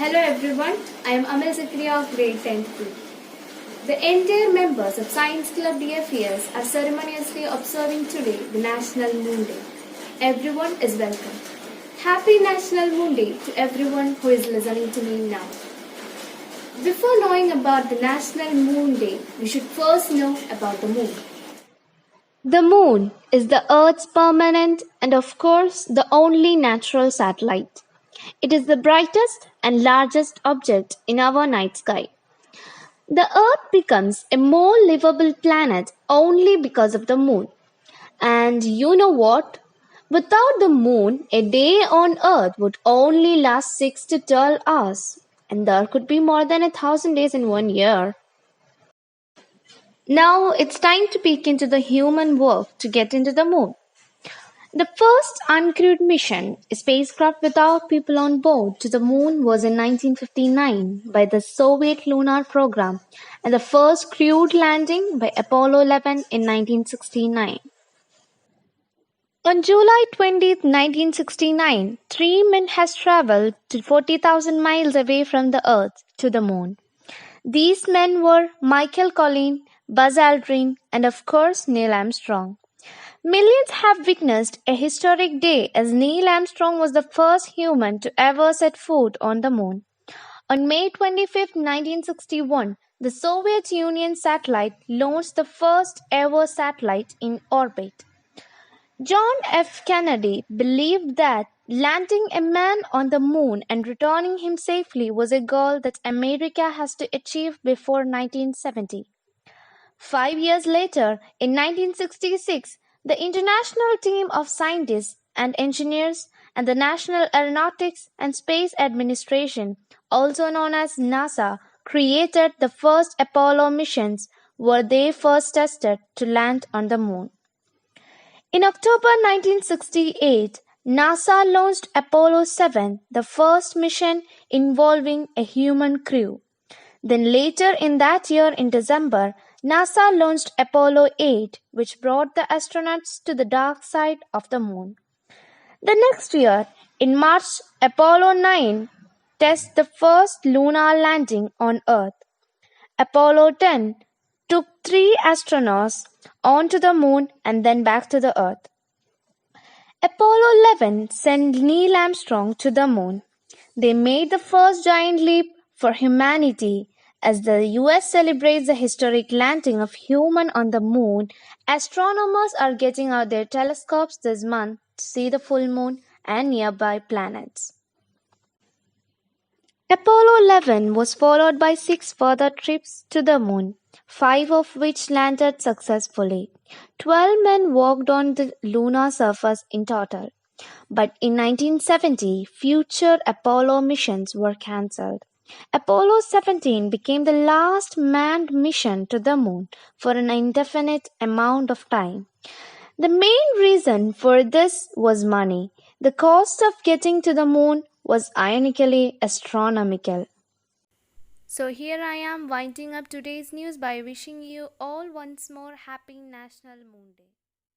Hello everyone, I am Amal Zakaria of grade 10th B. The entire members of Science Club DFES are ceremoniously observing today the National Moon Day. Everyone is welcome. Happy National Moon Day to everyone who is listening to me now. Before knowing about the National Moon Day, we should first know about the moon. The moon is the Earth's permanent and of course the only natural satellite. It is the brightest and largest object in our night sky. The Earth becomes a more livable planet only because of the moon. And you know what? Without the moon, a day on Earth would only last 6 to 12 hours. And there could be more than 1,000 days in 1 year. Now it's time to peek into the human work to get into the moon. The first uncrewed mission, a spacecraft without people on board, to the moon was in 1959 by the Soviet lunar program, and the first crewed landing by Apollo 11 in 1969. On July 20, 1969, 3 men has traveled to 40,000 miles away from the Earth to the moon. These men were Michael Collin, Buzz Aldrin, and of course Neil Armstrong. Millions have witnessed a historic day as Neil Armstrong was the first human to ever set foot on the moon. On May 25, 1961, the Soviet Union satellite launched the first ever satellite in orbit. John F. Kennedy believed that landing a man on the moon and returning him safely was a goal that America has to achieve before 1970. 5 years later, in 1966, the international team of scientists and engineers and the National Aeronautics and Space Administration, also known as NASA, created the first Apollo missions where they first tested to land on the moon. In October 1968, NASA launched Apollo 7, the first mission involving a human crew. Then later in that year in December, NASA launched Apollo 8, which brought the astronauts to the dark side of the moon. The next year, in March, Apollo 9 tested the first lunar landing on Earth. Apollo 10 took 3 astronauts onto the moon and then back to the Earth. Apollo 11 sent Neil Armstrong to the moon. They made the first giant leap for humanity. As the US celebrates the historic landing of human on the moon, astronomers are getting out their telescopes this month to see the full moon and nearby planets. Apollo 11 was followed by 6 further trips to the moon, 5 of which landed successfully. 12 men walked on the lunar surface in total. But in 1970, future Apollo missions were cancelled. Apollo 17 became the last manned mission to the moon for an indefinite amount of time. The main reason for this was money. The cost of getting to the moon was ironically astronomical. So here I am winding up today's news by wishing you all once more happy National Moon Day.